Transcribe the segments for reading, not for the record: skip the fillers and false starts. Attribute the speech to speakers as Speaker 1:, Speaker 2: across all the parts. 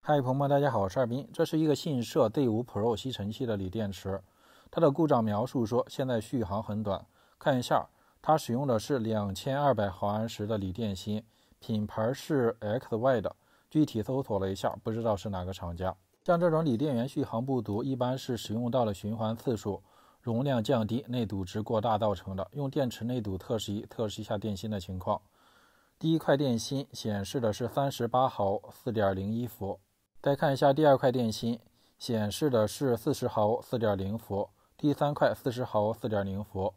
Speaker 1: 嗨，朋友们，大家好，我是二斌。这是一个信设 D5 Pro 吸尘器的锂电池，它的故障描述说现在续航很短。看一下，它使用的是2200毫安时的锂电芯，品牌是 XY 的，具体搜索了一下，不知道是哪个厂家。像这种锂电源续航不足，一般是使用到了循环次数、容量降低、内堵值过大造成的。用电池内堵测试仪测试一下电芯的情况。第一块电芯显示的是38毫 4.01 伏。再看一下第二块电芯，显示的是40毫 4.0 伏，第三块40毫 4.0 伏。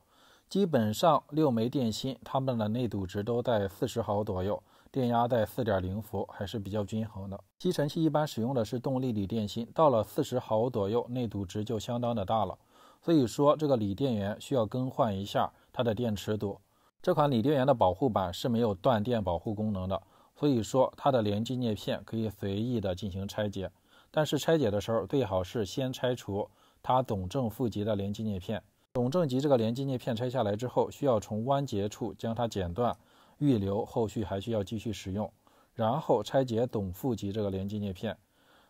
Speaker 1: 基本上6枚电芯，它们的内堵值都在40毫左右，电压在 4.0 伏，还是比较均衡的。吸尘器一般使用的是动力锂电芯，到了40毫左右，内堵值就相当的大了。所以说这个锂电源需要更换一下它的电池堵。这款锂电源的保护板是没有断电保护功能的。所以说它的连接叶片可以随意的进行拆解，但是拆解的时候最好是先拆除它总正负极的连接叶片。总正极这个连接叶片拆下来之后，需要从弯节处将它剪断预留，后续还需要继续使用。然后拆解总负极这个连接叶片，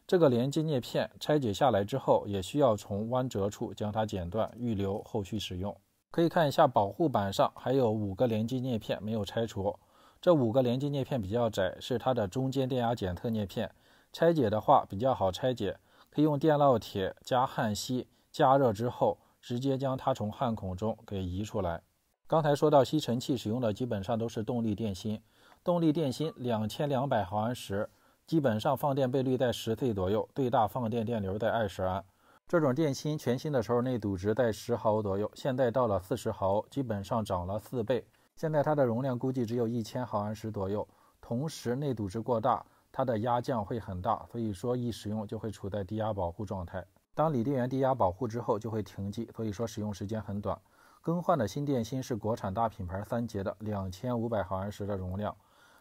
Speaker 1: 这个连接叶片拆解下来之后，也需要从弯折处将它剪断预留，后续使用。可以看一下保护板上还有5个连接叶片没有拆除。这5个连接叶片比较窄，是它的中间电压检测叶片。拆解的话比较好拆解，可以用电烙铁加焊锡加热之后，直接将它从焊孔中给移出来。刚才说到吸尘器使用的基本上都是动力电芯，动力电芯2200毫安时，基本上放电倍率在10C左右，最大放电电流在20安。这种电芯全新的时候内堵值在10毫左右，现在到了40毫，基本上涨了4倍。现在它的容量估计只有1000毫安时左右，同时内堵值过大，它的压降会很大，所以说一使用就会处在低压保护状态。当锂电源低压保护之后就会停机，所以说使用时间很短。更换的新电芯是国产大品牌3节的2500毫安时的容量，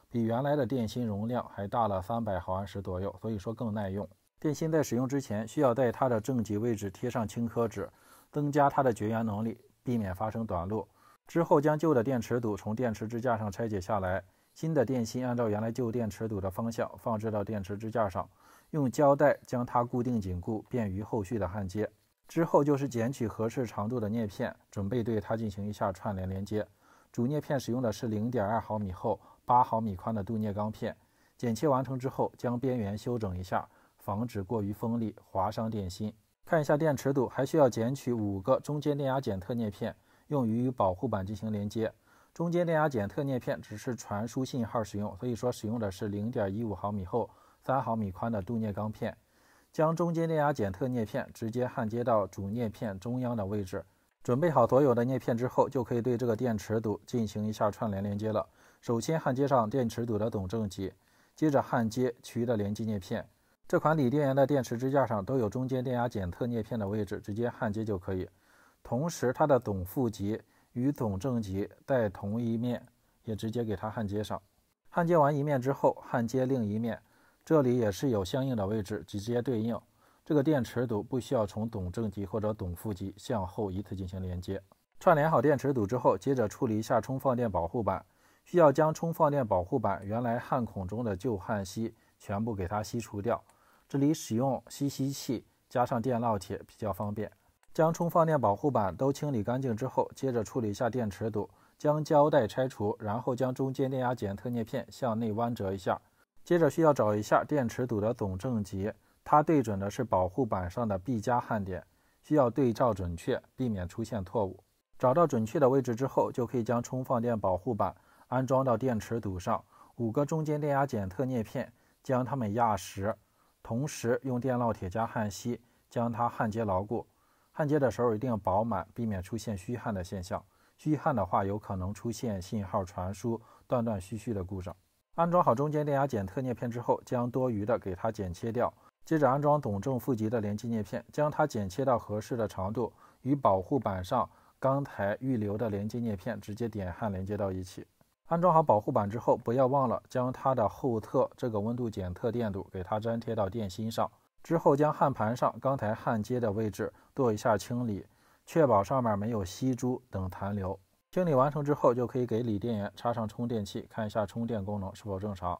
Speaker 1: 比原来的电芯容量还大了300毫安时左右，所以说更耐用。电芯在使用之前需要在它的正极位置贴上轻科纸，增加它的绝缘能力，避免发生短路。之后将旧的电池堵从电池支架上拆解下来，新的电芯按照原来旧电池堵的方向放置到电池支架上，用胶带将它固定紧固，便于后续的焊接。之后就是剪取合适长度的叶片，准备对它进行一下串联连接。主叶片使用的是0.2毫米厚、8毫米宽的镀镍钢片。剪切完成之后，将边缘修整一下，防止过于锋利划伤电芯。看一下电池堵，还需要剪取5个中间电压检测叶片，用于与保护板进行连接。中间电压检测叶片只是传输信号使用，所以说使用的是0.15毫米厚、3毫米宽的镀镍钢片。将中间电压检测叶片直接焊接到主叶片中央的位置。准备好所有的叶片之后，就可以对这个电池堵进行一下串联连接了。首先焊接上电池堵的总正极，接着焊接其余的连接叶片。这款锂电源的电池支架上都有中间电压检测叶片的位置，直接焊接就可以。同时它的总负极与总正极在同一面，也直接给它焊接上。焊接完一面之后，焊接另一面，这里也是有相应的位置直接对应。这个电池堵不需要从总正极或者总负极向后依次进行连接。串联好电池堵之后，接着处理一下充放电保护板，需要将充放电保护板原来焊孔中的旧焊锡全部给它吸除掉。这里使用吸器加上电烙铁比较方便。将充放电保护板都清理干净之后，接着处理一下电池堵，将胶带拆除，然后将中间电压检测叶片向内弯折一下。接着需要找一下电池堵的总正极，它对准的是保护板上的 B 加焊点，需要对照准确，避免出现错误。找到准确的位置之后，就可以将充放电保护板安装到电池堵上，5个中间电压检测叶片将它们压实，同时用电烙铁加焊锡将它焊接牢固。焊接的时候一定要饱满，避免出现虚焊的现象。虚焊的话，有可能出现信号传输断断续续的故障。安装好中间电压检测叶片之后，将多余的给它剪切掉。接着安装总正负极的连接叶片，将它剪切到合适的长度，与保护板上刚才预留的连接叶片直接点焊连接到一起。安装好保护板之后，不要忘了将它的后侧这个温度检测电阻给它粘贴到电芯上。之后将焊盘上刚才焊接的位置做一下清理，确保上面没有吸珠等残留。清理完成之后，就可以给锂电源插上充电器，看一下充电功能是否正常。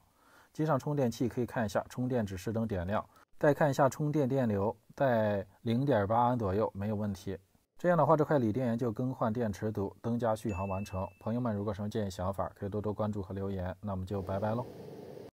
Speaker 1: 接上充电器可以看一下充电指示灯点亮，再看一下充电电流在 0.8 安左右，没有问题。这样的话，这块锂电源就更换电池组，灯加续航完成。朋友们如果有什么建议想法，可以多多关注和留言。那我们就拜拜喽。